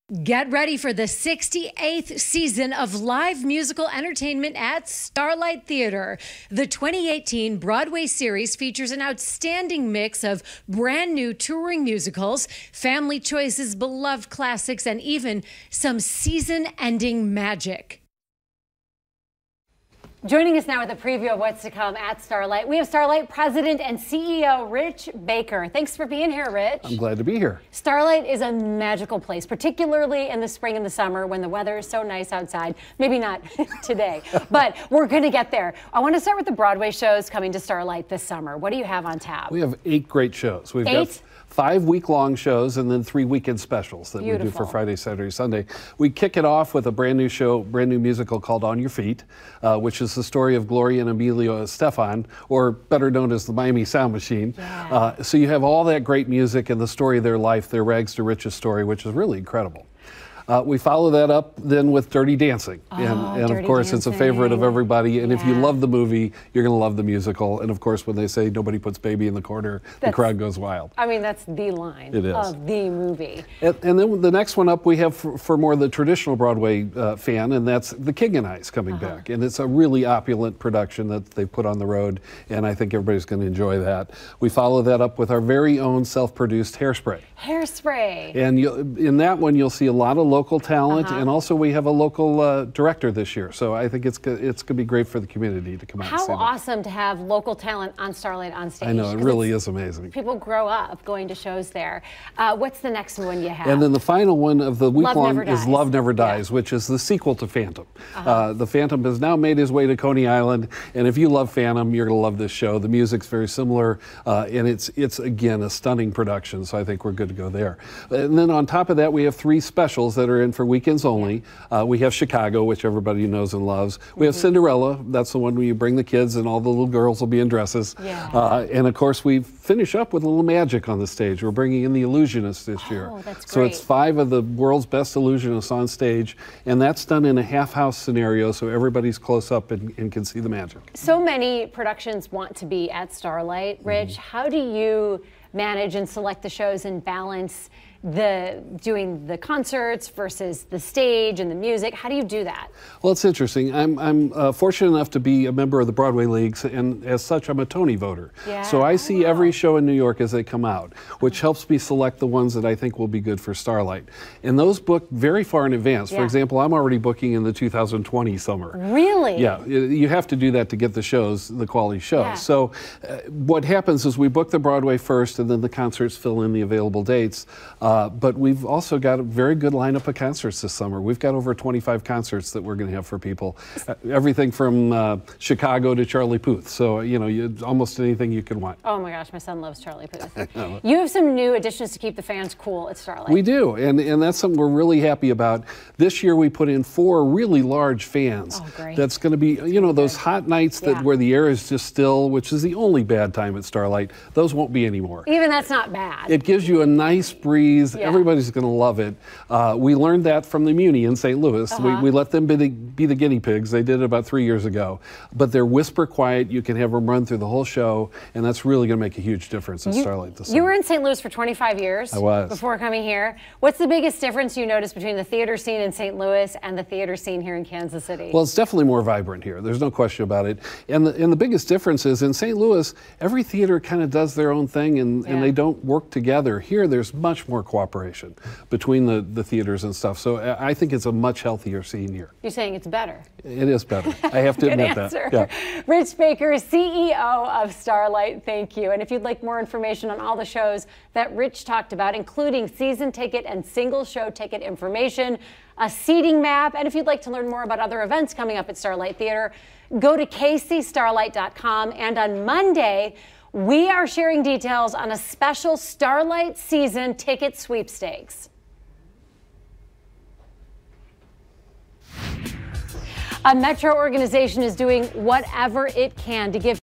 Get ready for the 68th season of live musical entertainment at Starlight Theatre. The 2018 Broadway series features an outstanding mix of brand new touring musicals, family choices, beloved classics, and even some season-ending magic. Joining us now with a preview of what's to come at Starlight, we have Starlight President and CEO Rich Baker. Thanks for being here, Rich. I'm glad to be here. Starlight is a magical place, particularly in the spring and the summer when the weather is so nice outside. Maybe not today, but we're going to get there. I want to start with the Broadway shows coming to Starlight this summer. What do you have on tap? We have 8 great shows. We've got 5 week-long shows and then 3 weekend specials that we do for Friday, Saturday, Sunday. We kick it off with a brand new show, brand new musical called On Your Feet, which is the story of Gloria and Emilio Estefan, or better known as the Miami Sound Machine. Yeah. So you have all that great music and the story of their life, their rags to riches story, which is really incredible. We follow that up then with Dirty Dancing. And of course, it's a favorite of everybody. And if you love the movie, you're going to love the musical. And of course, when they say nobody puts baby in the corner, the crowd goes wild. I mean, that's the line of the movie. And then the next one up we have for more the traditional Broadway fan, and that's The King and I's coming back. And it's a really opulent production that they put on the road. And I think everybody's going to enjoy that. We follow that up with our very own self-produced Hairspray. Hairspray. And in that one, you'll see a lot of local talent, and also we have a local director this year. So I think it's going to be great for the community to come out and see that. How awesome to have local talent on Starlight on stage. I know, it really is amazing. People grow up going to shows there. What's the next one you have? And then the final one of the week-long is Love Never Dies, which is the sequel to Phantom. The Phantom has now made his way to Coney Island, and if you love Phantom, you're going to love this show. The music's very similar, and it's again a stunning production, so I think we're good to go there. And then on top of that, we have 3 specials that are in for weekends only. We have Chicago, which everybody knows and loves. We have Cinderella. That's the one where you bring the kids and all the little girls will be in dresses. And of course, we finish up with a little magic on the stage. We're bringing in the illusionists this year. That's great. So it's 5 of the world's best illusionists on stage, and that's done in a half-house scenario, so everybody's close up and can see the magic. So many productions want to be at Starlight. Rich, how do you manage and select the shows and balance doing the concerts versus the stage and the music? How do you do that? Well, it's interesting. I'm fortunate enough to be a member of the Broadway Leagues, and as such, I'm a Tony voter. So I see every show in New York as they come out, which helps me select the ones that I think will be good for Starlight. And those book very far in advance. For example, I'm already booking in the 2020 summer. Really? Yeah, you have to do that to get the shows, the quality shows. So what happens is we book the Broadway first, and then the concerts fill in the available dates. But we've also got a very good lineup of concerts this summer. We've got over 25 concerts that we're going to have for people. Everything from Chicago to Charlie Puth. So, you know, almost anything you can want. Oh my gosh, my son loves Charlie Puth. You have some new additions to keep the fans cool at Starlight. We do, and that's something we're really happy about. This year we put in 4 really large fans. Oh, great. That's going to be, you know, those hot nights where the air is just still, which is the only bad time at Starlight. Those won't be anymore. Even that's not bad. It gives you a nice breeze. Everybody's going to love it. We learned that from the Muni in St. Louis. We let them be the guinea pigs. They did it about 3 years ago. But they're whisper quiet. You can have them run through the whole show, and that's really going to make a huge difference at Starlight this summer. You were in St. Louis for 25 years. I was. Before coming here. What's the biggest difference you noticed between the theater scene in St. Louis and the theater scene here in Kansas City? Well, it's definitely more vibrant here. There's no question about it. And the biggest difference is in St. Louis, every theater kind of does their own thing, and they don't work together. Here, there's much more cooperation between the theaters and stuff. So I think it's a much healthier scene here. You're saying it's better? It is better. I have to admit that. Rich Baker, CEO of Starlight, thank you. And if you'd like more information on all the shows that Rich talked about, including season ticket and single show ticket information, a seating map, and if you'd like to learn more about other events coming up at Starlight Theatre, go to kcstarlight.com. And on Monday, we are sharing details on a special Starlight season ticket sweepstakes. A Metro organization is doing whatever it can to give